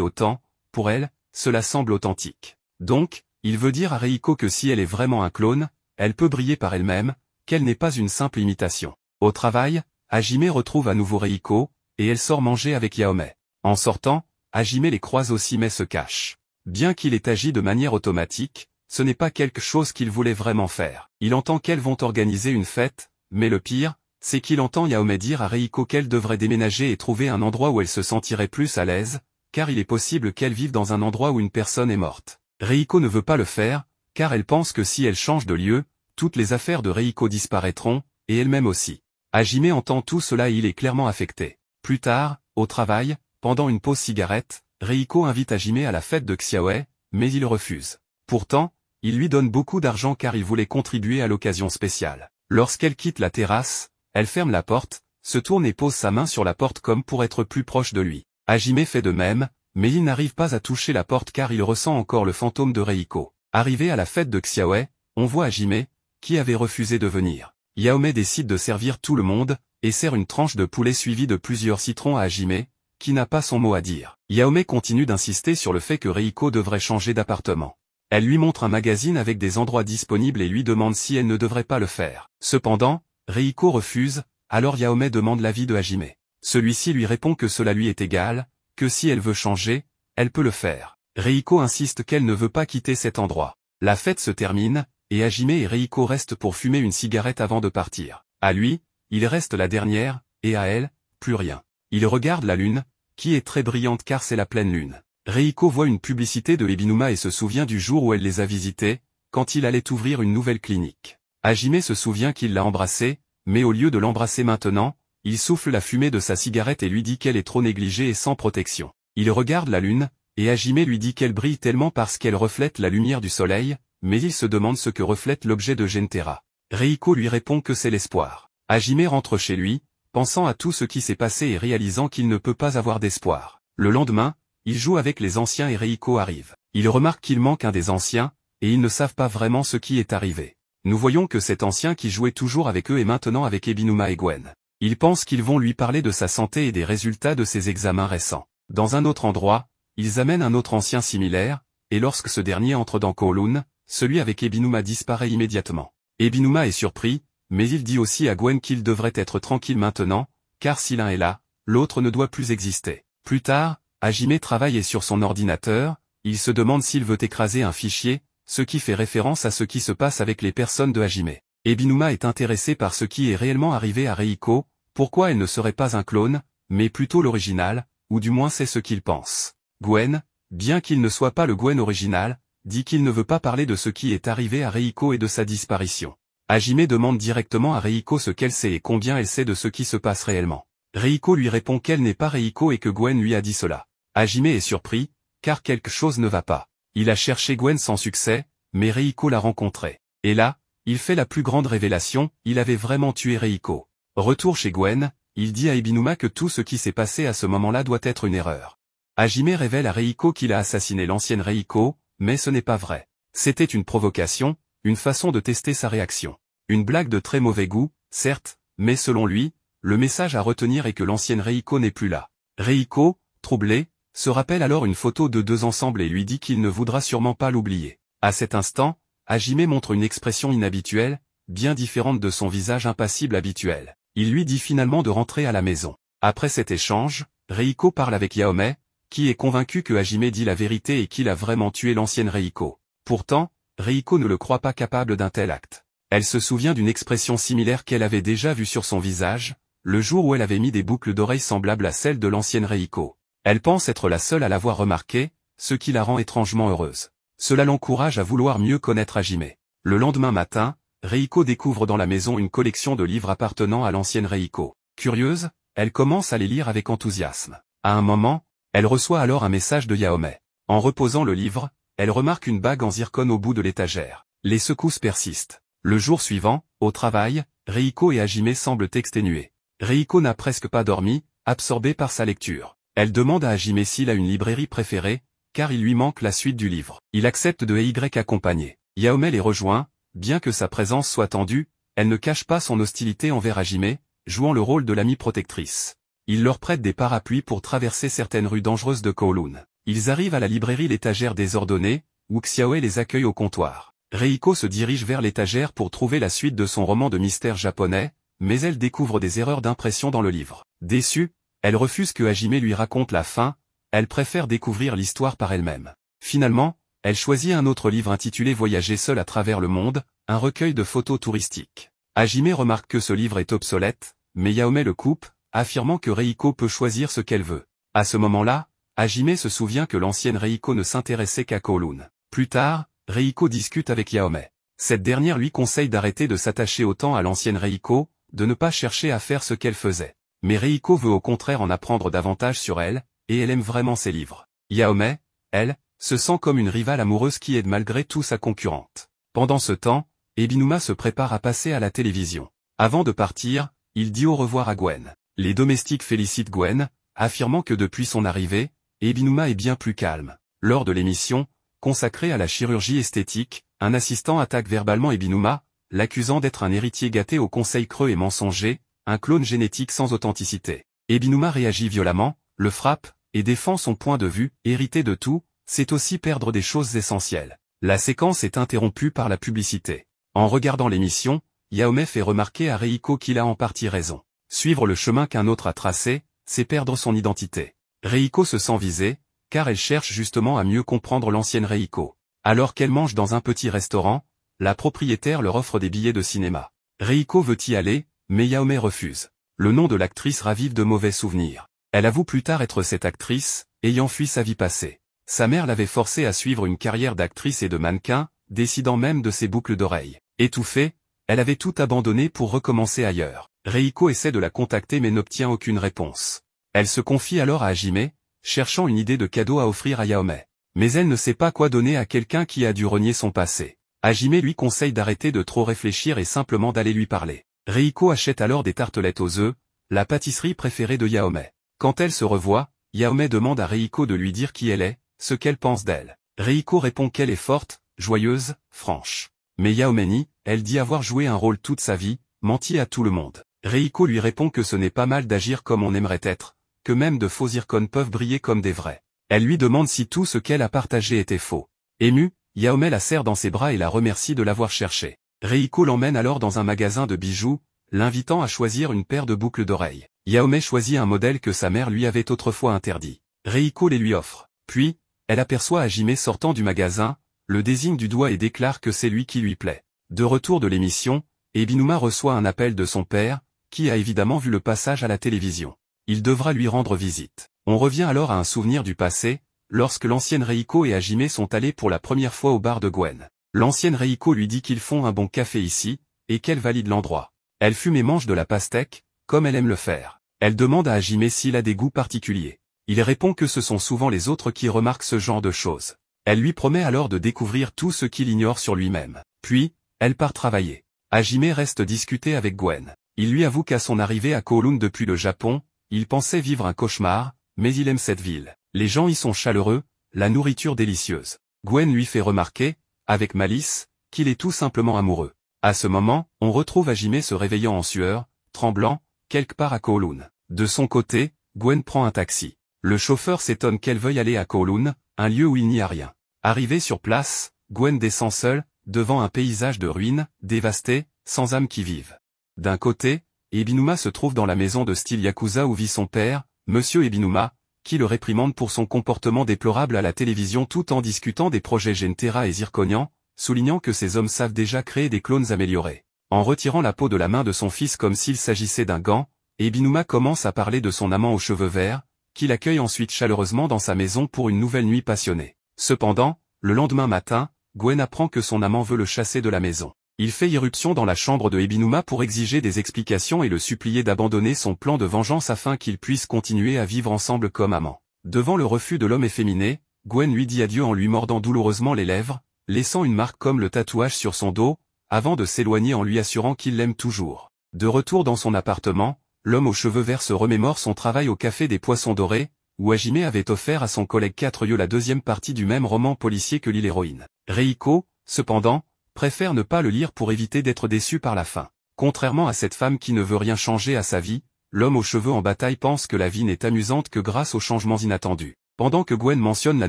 autant, pour elle, cela semble authentique. Donc, il veut dire à Reiko que si elle est vraiment un clone, elle peut briller par elle-même, qu'elle n'est pas une simple imitation. Au travail, Hajime retrouve à nouveau Reiko, et elle sort manger avec Yaome. En sortant, Hajime les croise aussi mais se cache. Bien qu'il ait agi de manière automatique, ce n'est pas quelque chose qu'il voulait vraiment faire. Il entend qu'elles vont organiser une fête, mais le pire, c'est qu'il entend Yaome dire à Reiko qu'elle devrait déménager et trouver un endroit où elle se sentirait plus à l'aise, car il est possible qu'elle vive dans un endroit où une personne est morte. Reiko ne veut pas le faire, car elle pense que si elle change de lieu, toutes les affaires de Reiko disparaîtront, et elle-même aussi. Hajime entend tout cela et il est clairement affecté. Plus tard, au travail, pendant une pause cigarette, Reiko invite Hajime à la fête de Xiaoe, mais il refuse. Pourtant, il lui donne beaucoup d'argent car il voulait contribuer à l'occasion spéciale. Lorsqu'elle quitte la terrasse, elle ferme la porte, se tourne et pose sa main sur la porte comme pour être plus proche de lui. Hajime fait de même, mais il n'arrive pas à toucher la porte car il ressent encore le fantôme de Reiko. Arrivé à la fête de Xiaoe, on voit Hajime, qui avait refusé de venir. Yaome décide de servir tout le monde, et sert une tranche de poulet suivie de plusieurs citrons à Hajime, qui n'a pas son mot à dire. Yaome continue d'insister sur le fait que Reiko devrait changer d'appartement. Elle lui montre un magazine avec des endroits disponibles et lui demande si elle ne devrait pas le faire. Cependant, Reiko refuse, alors Yaome demande l'avis de Hajime. Celui-ci lui répond que cela lui est égal, que si elle veut changer, elle peut le faire. Reiko insiste qu'elle ne veut pas quitter cet endroit. La fête se termine, et Hajime et Reiko restent pour fumer une cigarette avant de partir. À lui, il reste la dernière, et à elle, plus rien. Il regarde la lune, qui est très brillante car c'est la pleine lune. Reiko voit une publicité de Ebinuma et se souvient du jour où elle les a visités, quand il allait ouvrir une nouvelle clinique. Hajime se souvient qu'il l'a embrassée, mais au lieu de l'embrasser maintenant, il souffle la fumée de sa cigarette et lui dit qu'elle est trop négligée et sans protection. Il regarde la lune, et Hajime lui dit qu'elle brille tellement parce qu'elle reflète la lumière du soleil, mais il se demande ce que reflète l'objet de Gentera. Reiko lui répond que c'est l'espoir. Hajime rentre chez lui, pensant à tout ce qui s'est passé et réalisant qu'il ne peut pas avoir d'espoir. Le lendemain, il joue avec les anciens et Reiko arrive. Il remarque qu'il manque un des anciens, et ils ne savent pas vraiment ce qui est arrivé. Nous voyons que cet ancien qui jouait toujours avec eux est maintenant avec Ebinuma et Gwen. Ils pensent qu'ils vont lui parler de sa santé et des résultats de ses examens récents. Dans un autre endroit, ils amènent un autre ancien similaire, et lorsque ce dernier entre dans Kowloon, celui avec Ebinuma disparaît immédiatement. Ebinuma est surpris, mais il dit aussi à Gwen qu'il devrait être tranquille maintenant, car si l'un est là, l'autre ne doit plus exister. Plus tard, Hajime travaille sur son ordinateur, il se demande s'il veut écraser un fichier, ce qui fait référence à ce qui se passe avec les personnes de Hajime. Ebinuma est intéressé par ce qui est réellement arrivé à Reiko, pourquoi elle ne serait pas un clone, mais plutôt l'original, ou du moins c'est ce qu'il pense. Gwen, bien qu'il ne soit pas le Gwen original, dit qu'il ne veut pas parler de ce qui est arrivé à Reiko et de sa disparition. Hajime demande directement à Reiko ce qu'elle sait et combien elle sait de ce qui se passe réellement. Reiko lui répond qu'elle n'est pas Reiko et que Gwen lui a dit cela. Hajime est surpris, car quelque chose ne va pas. Il a cherché Gwen sans succès, mais Reiko l'a rencontrée. Et là, il fait la plus grande révélation, il avait vraiment tué Reiko. Retour chez Gwen, il dit à Ebinuma que tout ce qui s'est passé à ce moment-là doit être une erreur. Hajime révèle à Reiko qu'il a assassiné l'ancienne Reiko, mais ce n'est pas vrai. C'était une provocation, une façon de tester sa réaction. Une blague de très mauvais goût, certes, mais selon lui, le message à retenir est que l'ancienne Reiko n'est plus là. Reiko, troublé, se rappelle alors une photo de deux ensemble et lui dit qu'il ne voudra sûrement pas l'oublier. À cet instant, Hajime montre une expression inhabituelle, bien différente de son visage impassible habituel. Il lui dit finalement de rentrer à la maison. Après cet échange, Reiko parle avec Yaome, qui est convaincu que Hajime dit la vérité et qu'il a vraiment tué l'ancienne Reiko. Pourtant, Reiko ne le croit pas capable d'un tel acte. Elle se souvient d'une expression similaire qu'elle avait déjà vue sur son visage, le jour où elle avait mis des boucles d'oreilles semblables à celles de l'ancienne Reiko. Elle pense être la seule à l'avoir remarqué, ce qui la rend étrangement heureuse. Cela l'encourage à vouloir mieux connaître Hajime. Le lendemain matin, Reiko découvre dans la maison une collection de livres appartenant à l'ancienne Reiko. Curieuse, elle commence à les lire avec enthousiasme. À un moment, elle reçoit alors un message de Yaome. En reposant le livre, elle remarque une bague en zircone au bout de l'étagère. Les secousses persistent. Le jour suivant, au travail, Reiko et Hajime semblent exténués. Reiko n'a presque pas dormi, absorbée par sa lecture. Elle demande à Hajime s'il a une librairie préférée, car il lui manque la suite du livre. Il accepte de y accompagner. Yaome les rejoint, bien que sa présence soit tendue, elle ne cache pas son hostilité envers Hajime, jouant le rôle de l'amie protectrice. Il leur prête des parapluies pour traverser certaines rues dangereuses de Kowloon. Ils arrivent à la librairie L'étagère désordonnée, où Xiaoe les accueille au comptoir. Reiko se dirige vers l'étagère pour trouver la suite de son roman de mystère japonais, mais elle découvre des erreurs d'impression dans le livre. Déçue, elle refuse que Hajime lui raconte la fin, elle préfère découvrir l'histoire par elle-même. Finalement, elle choisit un autre livre intitulé Voyager seul à travers le monde, un recueil de photos touristiques. Hajime remarque que ce livre est obsolète, mais Yaome le coupe, affirmant que Reiko peut choisir ce qu'elle veut. À ce moment-là, Hajime se souvient que l'ancienne Reiko ne s'intéressait qu'à Kowloon. Plus tard, Reiko discute avec Yaome. Cette dernière lui conseille d'arrêter de s'attacher autant à l'ancienne Reiko, de ne pas chercher à faire ce qu'elle faisait. Mais Reiko veut au contraire en apprendre davantage sur elle, et elle aime vraiment ses livres. Yaome, elle, se sent comme une rivale amoureuse qui aide malgré tout sa concurrente. Pendant ce temps, Ebinuma se prépare à passer à la télévision. Avant de partir, il dit au revoir à Gwen. Les domestiques félicitent Gwen, affirmant que depuis son arrivée, Ebinuma est bien plus calme. Lors de l'émission, consacrée à la chirurgie esthétique, un assistant attaque verbalement Ebinuma, l'accusant d'être un héritier gâté au conseil creux et mensonger, un clone génétique sans authenticité. Ebinuma réagit violemment, le frappe, et défend son point de vue, hériter de tout, c'est aussi perdre des choses essentielles. La séquence est interrompue par la publicité. En regardant l'émission, Yaomé fait remarquer à Reiko qu'il a en partie raison. Suivre le chemin qu'un autre a tracé, c'est perdre son identité. Reiko se sent visée, car elle cherche justement à mieux comprendre l'ancienne Reiko. Alors qu'elle mange dans un petit restaurant, la propriétaire leur offre des billets de cinéma. Reiko veut y aller, mais Yaomé refuse. Le nom de l'actrice ravive de mauvais souvenirs. Elle avoue plus tard être cette actrice, ayant fui sa vie passée. Sa mère l'avait forcée à suivre une carrière d'actrice et de mannequin, décidant même de ses boucles d'oreilles. Étouffée, elle avait tout abandonné pour recommencer ailleurs. Reiko essaie de la contacter mais n'obtient aucune réponse. Elle se confie alors à Hajime, cherchant une idée de cadeau à offrir à Yaomé. Mais elle ne sait pas quoi donner à quelqu'un qui a dû renier son passé. Hajime lui conseille d'arrêter de trop réfléchir et simplement d'aller lui parler. Reiko achète alors des tartelettes aux œufs, la pâtisserie préférée de Yaomé. Quand elle se revoit, Yaomé demande à Reiko de lui dire qui elle est, ce qu'elle pense d'elle. Reiko répond qu'elle est forte, joyeuse, franche. Mais Yaomé nie, elle dit avoir joué un rôle toute sa vie, menti à tout le monde. Reiko lui répond que ce n'est pas mal d'agir comme on aimerait être, que même de faux zircons peuvent briller comme des vrais. Elle lui demande si tout ce qu'elle a partagé était faux. Ému, Yaomé la serre dans ses bras et la remercie de l'avoir cherché. Reiko l'emmène alors dans un magasin de bijoux, l'invitant à choisir une paire de boucles d'oreilles. Yaomé choisit un modèle que sa mère lui avait autrefois interdit. Reiko les lui offre. Puis, elle aperçoit Hajime sortant du magasin, le désigne du doigt et déclare que c'est lui qui lui plaît. De retour de l'émission, Ebinuma reçoit un appel de son père, qui a évidemment vu le passage à la télévision. Il devra lui rendre visite. On revient alors à un souvenir du passé, lorsque l'ancienne Reiko et Hajime sont allés pour la première fois au bar de Gwen. L'ancienne Reiko lui dit qu'ils font un bon café ici, et qu'elle valide l'endroit. Elle fume et mange de la pastèque, comme elle aime le faire. Elle demande à Hajime s'il a des goûts particuliers. Il répond que ce sont souvent les autres qui remarquent ce genre de choses. Elle lui promet alors de découvrir tout ce qu'il ignore sur lui-même. Puis, elle part travailler. Hajime reste discuter avec Gwen. Il lui avoue qu'à son arrivée à Kowloon depuis le Japon, il pensait vivre un cauchemar, mais il aime cette ville. Les gens y sont chaleureux, la nourriture délicieuse. Gwen lui fait remarquer, avec malice, qu'il est tout simplement amoureux. À ce moment, on retrouve Hajime se réveillant en sueur, tremblant, quelque part à Kowloon. De son côté, Gwen prend un taxi. Le chauffeur s'étonne qu'elle veuille aller à Kowloon, un lieu où il n'y a rien. Arrivée sur place, Gwen descend seule, devant un paysage de ruines, dévasté, sans âme qui vive. D'un côté, Ebinuma se trouve dans la maison de style Yakuza où vit son père, Monsieur Ebinuma, qui le réprimande pour son comportement déplorable à la télévision tout en discutant des projets Gentera et Zirconian, soulignant que ces hommes savent déjà créer des clones améliorés. En retirant la peau de la main de son fils comme s'il s'agissait d'un gant, Ebinuma commence à parler de son amant aux cheveux verts, qu'il accueille ensuite chaleureusement dans sa maison pour une nouvelle nuit passionnée. Cependant, le lendemain matin, Gwen apprend que son amant veut le chasser de la maison. Il fait irruption dans la chambre de Ebinuma pour exiger des explications et le supplier d'abandonner son plan de vengeance afin qu'ils puissent continuer à vivre ensemble comme amants. Devant le refus de l'homme efféminé, Gwen lui dit adieu en lui mordant douloureusement les lèvres, laissant une marque comme le tatouage sur son dos, avant de s'éloigner en lui assurant qu'il l'aime toujours. De retour dans son appartement, l'homme aux cheveux verts se remémore son travail au Café des Poissons Dorés, où Hajime avait offert à son collègue Katryo la deuxième partie du même roman policier que l'île héroïne. Reiko, cependant, préfère ne pas le lire pour éviter d'être déçu par la fin. Contrairement à cette femme qui ne veut rien changer à sa vie, l'homme aux cheveux en bataille pense que la vie n'est amusante que grâce aux changements inattendus. Pendant que Gwen mentionne la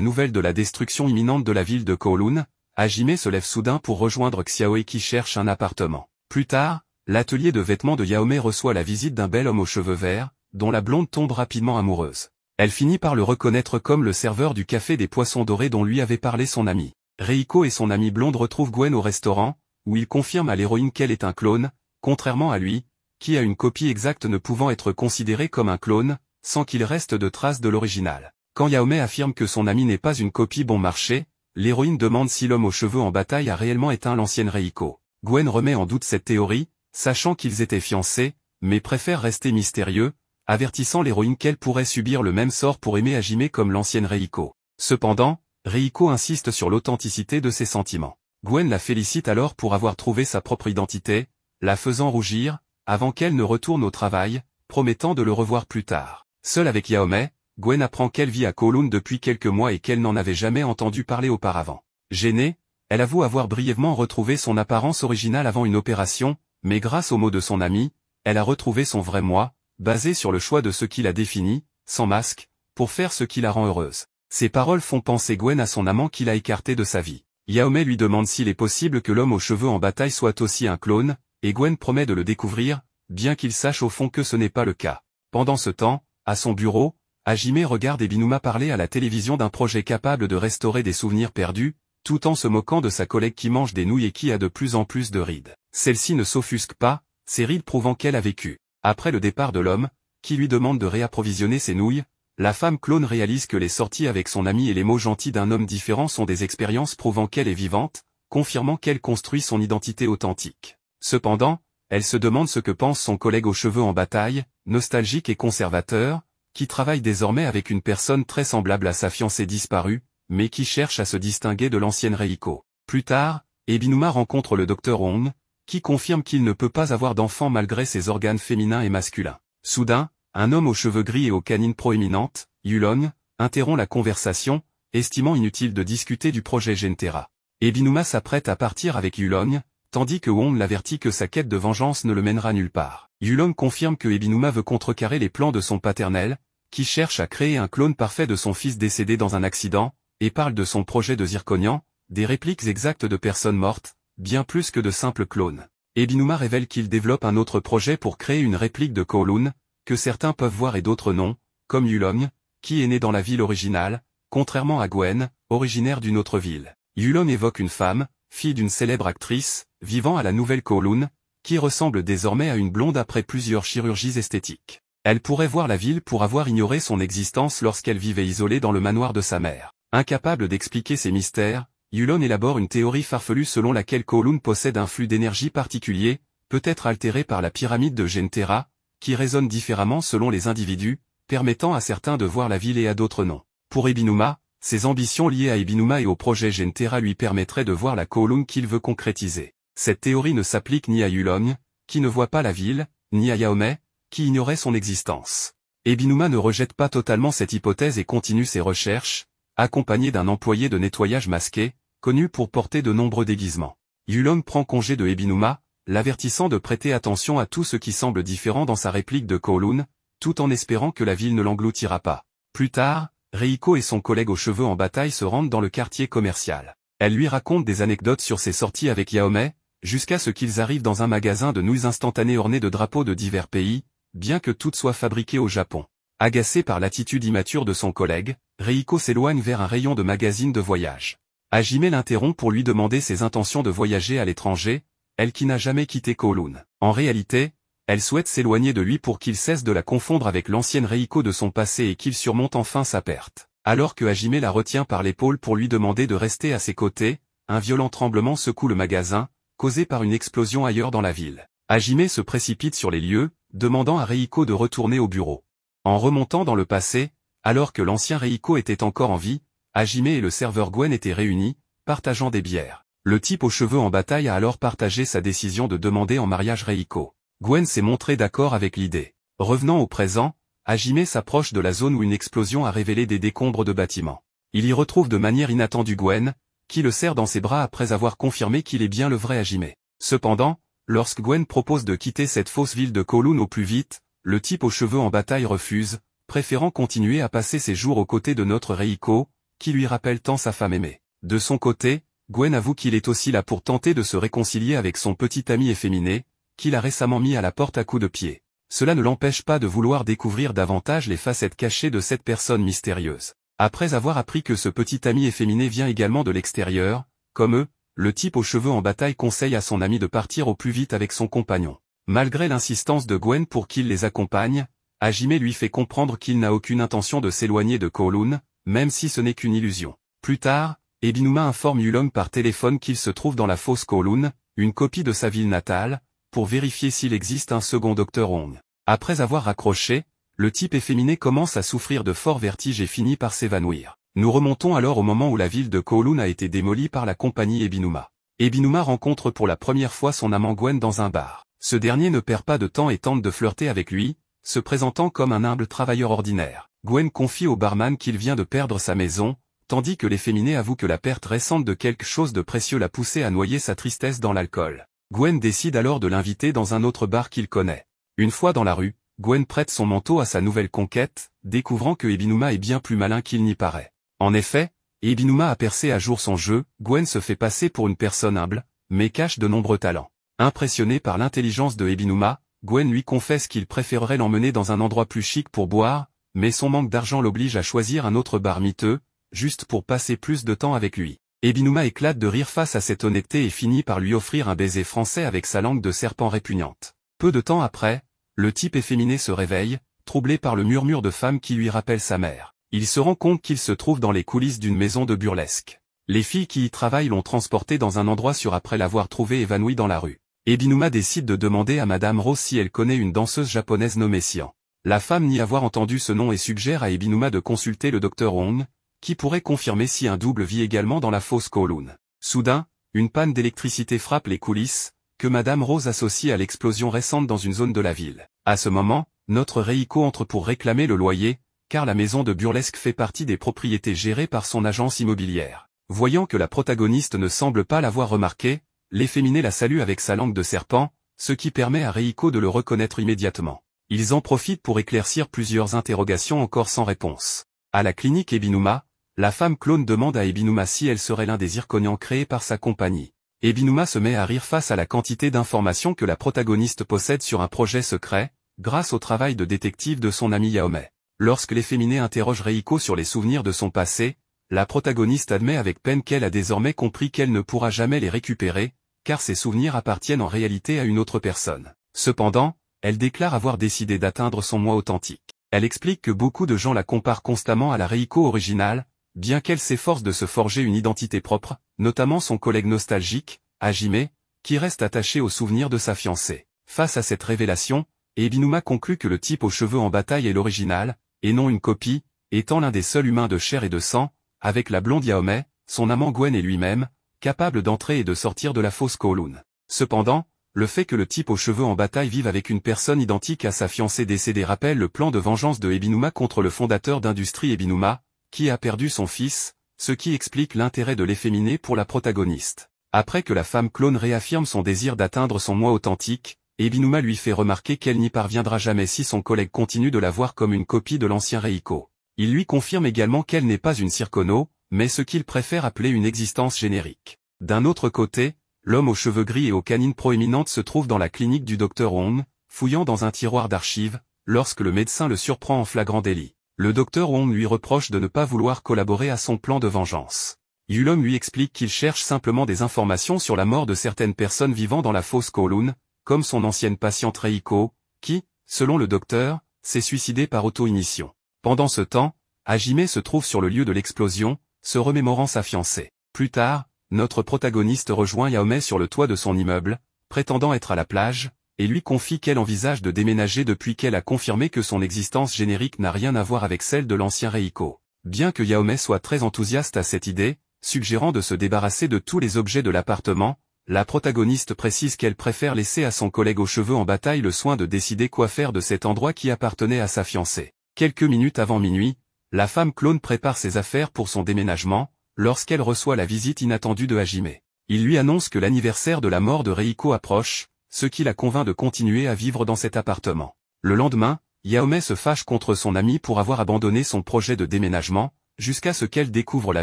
nouvelle de la destruction imminente de la ville de Kowloon, Hajime se lève soudain pour rejoindre Xiaoe qui cherche un appartement. Plus tard, l'atelier de vêtements de Yaomé reçoit la visite d'un bel homme aux cheveux verts, dont la blonde tombe rapidement amoureuse. Elle finit par le reconnaître comme le serveur du Café des Poissons Dorés dont lui avait parlé son ami. Reiko et son amie blonde retrouvent Gwen au restaurant, où il confirme à l'héroïne qu'elle est un clone, contrairement à lui, qui a une copie exacte ne pouvant être considérée comme un clone, sans qu'il reste de traces de l'original. Quand Yaomé affirme que son ami n'est pas une copie bon marché, l'héroïne demande si l'homme aux cheveux en bataille a réellement éteint l'ancienne Reiko. Gwen remet en doute cette théorie, sachant qu'ils étaient fiancés, mais préfère rester mystérieux, avertissant l'héroïne qu'elle pourrait subir le même sort pour aimer Hajime comme l'ancienne Reiko. Cependant, Reiko insiste sur l'authenticité de ses sentiments. Gwen la félicite alors pour avoir trouvé sa propre identité, la faisant rougir, avant qu'elle ne retourne au travail, promettant de le revoir plus tard. Seule avec Yaomei, Gwen apprend qu'elle vit à Kowloon depuis quelques mois et qu'elle n'en avait jamais entendu parler auparavant. Gênée, elle avoue avoir brièvement retrouvé son apparence originale avant une opération, mais grâce aux mots de son ami, elle a retrouvé son vrai moi, basé sur le choix de ce qui la définit, sans masque, pour faire ce qui la rend heureuse. Ces paroles font penser Gwen à son amant qu'il a écarté de sa vie. Yaomei lui demande s'il est possible que l'homme aux cheveux en bataille soit aussi un clone, et Gwen promet de le découvrir, bien qu'il sache au fond que ce n'est pas le cas. Pendant ce temps, à son bureau, Hajime regarde Ebinuma parler à la télévision d'un projet capable de restaurer des souvenirs perdus, tout en se moquant de sa collègue qui mange des nouilles et qui a de plus en plus de rides. Celle-ci ne s'offusque pas, ces rides prouvant qu'elle a vécu. Après le départ de l'homme, qui lui demande de réapprovisionner ses nouilles, la femme clone réalise que les sorties avec son ami et les mots gentils d'un homme différent sont des expériences prouvant qu'elle est vivante, confirmant qu'elle construit son identité authentique. Cependant, elle se demande ce que pense son collègue aux cheveux en bataille, nostalgique et conservateur, qui travaille désormais avec une personne très semblable à sa fiancée disparue, mais qui cherche à se distinguer de l'ancienne Reiko. Plus tard, Ebinuma rencontre le Dr Hong, qui confirme qu'il ne peut pas avoir d'enfant malgré ses organes féminins et masculins. Soudain, un homme aux cheveux gris et aux canines proéminentes, Yulong, interrompt la conversation, estimant inutile de discuter du projet Gentera. Ebinuma s'apprête à partir avec Yulong, tandis que Hong l'avertit que sa quête de vengeance ne le mènera nulle part. Yulong confirme que Ebinuma veut contrecarrer les plans de son paternel, qui cherche à créer un clone parfait de son fils décédé dans un accident, et parle de son projet de zirconian, des répliques exactes de personnes mortes, bien plus que de simples clones. Ebinuma révèle qu'il développe un autre projet pour créer une réplique de Kowloon, que certains peuvent voir et d'autres non, comme Yulong, qui est né dans la ville originale, contrairement à Gwen, originaire d'une autre ville. Yulong évoque une femme, fille d'une célèbre actrice, vivant à la nouvelle Kowloon, qui ressemble désormais à une blonde après plusieurs chirurgies esthétiques. Elle pourrait voir la ville pour avoir ignoré son existence lorsqu'elle vivait isolée dans le manoir de sa mère. Incapable d'expliquer ces mystères, Yulong élabore une théorie farfelue selon laquelle Kowloon possède un flux d'énergie particulier, peut-être altéré par la pyramide de Gentera, qui résonne différemment selon les individus, permettant à certains de voir la ville et à d'autres non. Pour Ebinuma, ses ambitions liées à Ebinuma et au projet Gentera lui permettraient de voir la Kowloon qu'il veut concrétiser. Cette théorie ne s'applique ni à Yulong, qui ne voit pas la ville, ni à Yaomei, qui ignorait son existence. Ebinuma ne rejette pas totalement cette hypothèse et continue ses recherches, accompagné d'un employé de nettoyage masqué, connu pour porter de nombreux déguisements. Yulong prend congé de Ebinuma, l'avertissant de prêter attention à tout ce qui semble différent dans sa réplique de Kowloon, tout en espérant que la ville ne l'engloutira pas. Plus tard, Reiko et son collègue aux cheveux en bataille se rendent dans le quartier commercial. Elle lui raconte des anecdotes sur ses sorties avec Yaomei, jusqu'à ce qu'ils arrivent dans un magasin de nouilles instantanées orné de drapeaux de divers pays, bien que toutes soient fabriquées au Japon. Agacée par l'attitude immature de son collègue, Reiko s'éloigne vers un rayon de magazines de voyage. Hajime l'interrompt pour lui demander ses intentions de voyager à l'étranger, elle qui n'a jamais quitté Kowloon. En réalité, elle souhaite s'éloigner de lui pour qu'il cesse de la confondre avec l'ancienne Reiko de son passé et qu'il surmonte enfin sa perte. Alors que Hajime la retient par l'épaule pour lui demander de rester à ses côtés, un violent tremblement secoue le magasin, causé par une explosion ailleurs dans la ville. Hajime se précipite sur les lieux, demandant à Reiko de retourner au bureau. En remontant dans le passé, alors que l'ancien Reiko était encore en vie, Hajime et le serveur Gwen étaient réunis, partageant des bières. Le type aux cheveux en bataille a alors partagé sa décision de demander en mariage Reiko. Gwen s'est montré d'accord avec l'idée. Revenant au présent, Hajime s'approche de la zone où une explosion a révélé des décombres de bâtiments. Il y retrouve de manière inattendue Gwen, qui le serre dans ses bras après avoir confirmé qu'il est bien le vrai Hajime. Cependant, lorsque Gwen propose de quitter cette fausse ville de Kowloon au plus vite, le type aux cheveux en bataille refuse, préférant continuer à passer ses jours aux côtés de notre Reiko, qui lui rappelle tant sa femme aimée. De son côté, Gwen avoue qu'il est aussi là pour tenter de se réconcilier avec son petit ami efféminé, qu'il a récemment mis à la porte à coups de pied. Cela ne l'empêche pas de vouloir découvrir davantage les facettes cachées de cette personne mystérieuse. Après avoir appris que ce petit ami efféminé vient également de l'extérieur, comme eux, le type aux cheveux en bataille conseille à son ami de partir au plus vite avec son compagnon. Malgré l'insistance de Gwen pour qu'il les accompagne, Hajime lui fait comprendre qu'il n'a aucune intention de s'éloigner de Kowloon, même si ce n'est qu'une illusion. Plus tard, Ebinuma informe Yulong par téléphone qu'il se trouve dans la fausse Kowloon, une copie de sa ville natale, pour vérifier s'il existe un second Dr Hong. Après avoir raccroché, le type efféminé commence à souffrir de forts vertiges et finit par s'évanouir. Nous remontons alors au moment où la ville de Kowloon a été démolie par la compagnie Ebinuma. Ebinuma rencontre pour la première fois son amant Gwen dans un bar. Ce dernier ne perd pas de temps et tente de flirter avec lui, se présentant comme un humble travailleur ordinaire. Gwen confie au barman qu'il vient de perdre sa maison, tandis que l'efféminé avoue que la perte récente de quelque chose de précieux l'a poussé à noyer sa tristesse dans l'alcool. Gwen décide alors de l'inviter dans un autre bar qu'il connaît. Une fois dans la rue, Gwen prête son manteau à sa nouvelle conquête, découvrant que Ebinuma est bien plus malin qu'il n'y paraît. En effet, Ebinuma a percé à jour son jeu, Gwen se fait passer pour une personne humble, mais cache de nombreux talents. Impressionné par l'intelligence de Ebinuma, Gwen lui confesse qu'il préférerait l'emmener dans un endroit plus chic pour boire, mais son manque d'argent l'oblige à choisir un autre bar miteux, juste pour passer plus de temps avec lui. Ebinuma éclate de rire face à cette honnêteté et finit par lui offrir un baiser français avec sa langue de serpent répugnante. Peu de temps après, le type efféminé se réveille, troublé par le murmure de femme qui lui rappelle sa mère. Il se rend compte qu'il se trouve dans les coulisses d'une maison de burlesque. Les filles qui y travaillent l'ont transporté dans un endroit sûr après l'avoir trouvé évanoui dans la rue. Ebinuma décide de demander à Madame Rose si elle connaît une danseuse japonaise nommée Sian. La femme nie avoir entendu ce nom et suggère à Ebinuma de consulter le docteur Hong, qui pourrait confirmer si un double vit également dans la fosse Kowloon. Soudain, une panne d'électricité frappe les coulisses, que Madame Rose associe à l'explosion récente dans une zone de la ville. À ce moment, notre Reiko entre pour réclamer le loyer, car la maison de burlesque fait partie des propriétés gérées par son agence immobilière. Voyant que la protagoniste ne semble pas l'avoir remarqué, l'efféminé la salue avec sa langue de serpent, ce qui permet à Reiko de le reconnaître immédiatement. Ils en profitent pour éclaircir plusieurs interrogations encore sans réponse. À la clinique Ebinuma, la femme clone demande à Ebinuma si elle serait l'un des zirconians créés par sa compagnie. Ebinuma se met à rire face à la quantité d'informations que la protagoniste possède sur un projet secret, grâce au travail de détective de son ami Yaome. Lorsque l'efféminé interroge Reiko sur les souvenirs de son passé, la protagoniste admet avec peine qu'elle a désormais compris qu'elle ne pourra jamais les récupérer, car ces souvenirs appartiennent en réalité à une autre personne. Cependant, elle déclare avoir décidé d'atteindre son moi authentique. Elle explique que beaucoup de gens la comparent constamment à la Reiko originale, bien qu'elle s'efforce de se forger une identité propre, notamment son collègue nostalgique, Hajime, qui reste attaché aux souvenirs de sa fiancée. Face à cette révélation, Ebinuma conclut que le type aux cheveux en bataille est l'original, et non une copie, étant l'un des seuls humains de chair et de sang, avec la blonde Yaome, son amant Gwen et lui-même, capables d'entrer et de sortir de la fosse Kowloon. Cependant, le fait que le type aux cheveux en bataille vive avec une personne identique à sa fiancée décédée rappelle le plan de vengeance de Ebinuma contre le fondateur d'Industrie Ebinuma, qui a perdu son fils, ce qui explique l'intérêt de l'efféminé pour la protagoniste. Après que la femme clone réaffirme son désir d'atteindre son moi authentique, Ebinuma lui fait remarquer qu'elle n'y parviendra jamais si son collègue continue de la voir comme une copie de l'ancien Reiko. Il lui confirme également qu'elle n'est pas une Circono, mais ce qu'il préfère appeler une existence générique. D'un autre côté, l'homme aux cheveux gris et aux canines proéminentes se trouve dans la clinique du docteur Hong, fouillant dans un tiroir d'archives, lorsque le médecin le surprend en flagrant délit. Le docteur Hong lui reproche de ne pas vouloir collaborer à son plan de vengeance. Yulom lui explique qu'il cherche simplement des informations sur la mort de certaines personnes vivant dans la fosse Kowloon, comme son ancienne patiente Reiko, qui, selon le docteur, s'est suicidée par auto-ignition. Pendant ce temps, Hajime se trouve sur le lieu de l'explosion, se remémorant sa fiancée. Plus tard, notre protagoniste rejoint Yaome sur le toit de son immeuble, prétendant être à la plage, et lui confie qu'elle envisage de déménager depuis qu'elle a confirmé que son existence générique n'a rien à voir avec celle de l'ancien Reiko. Bien que Yaome soit très enthousiaste à cette idée, suggérant de se débarrasser de tous les objets de l'appartement, la protagoniste précise qu'elle préfère laisser à son collègue aux cheveux en bataille le soin de décider quoi faire de cet endroit qui appartenait à sa fiancée. Quelques minutes avant minuit, la femme clone prépare ses affaires pour son déménagement, lorsqu'elle reçoit la visite inattendue de Hajime. Il lui annonce que l'anniversaire de la mort de Reiko approche, ce qui la convainc de continuer à vivre dans cet appartement. Le lendemain, Yaome se fâche contre son amie pour avoir abandonné son projet de déménagement, jusqu'à ce qu'elle découvre la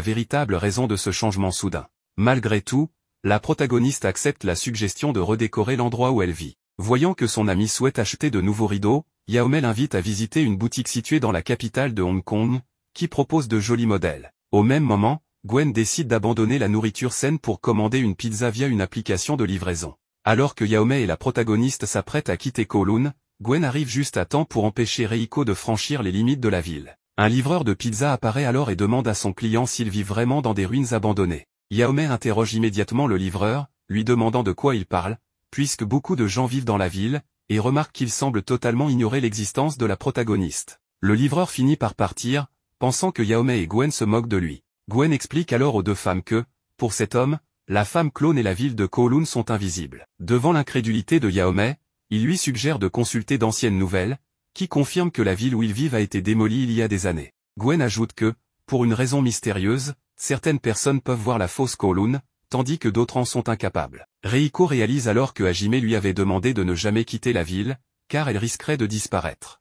véritable raison de ce changement soudain. Malgré tout, la protagoniste accepte la suggestion de redécorer l'endroit où elle vit. Voyant que son amie souhaite acheter de nouveaux rideaux, Yaome l'invite à visiter une boutique située dans la capitale de Hong Kong, qui propose de jolis modèles. Au même moment, Gwen décide d'abandonner la nourriture saine pour commander une pizza via une application de livraison. Alors que Yaome et la protagoniste s'apprêtent à quitter Kowloon, Gwen arrive juste à temps pour empêcher Reiko de franchir les limites de la ville. Un livreur de pizza apparaît alors et demande à son client s'il vit vraiment dans des ruines abandonnées. Yaome interroge immédiatement le livreur, lui demandant de quoi il parle, puisque beaucoup de gens vivent dans la ville, et remarque qu'il semble totalement ignorer l'existence de la protagoniste. Le livreur finit par partir, pensant que Yaome et Gwen se moquent de lui. Gwen explique alors aux deux femmes que, pour cet homme, la femme clone et la ville de Kowloon sont invisibles. Devant l'incrédulité de Yaome, il lui suggère de consulter d'anciennes nouvelles, qui confirme que la ville où ils vivent a été démolie il y a des années. Gwen ajoute que, pour une raison mystérieuse, certaines personnes peuvent voir la fausse Kowloon, tandis que d'autres en sont incapables. Reiko réalise alors que Hajime lui avait demandé de ne jamais quitter la ville, car elle risquerait de disparaître.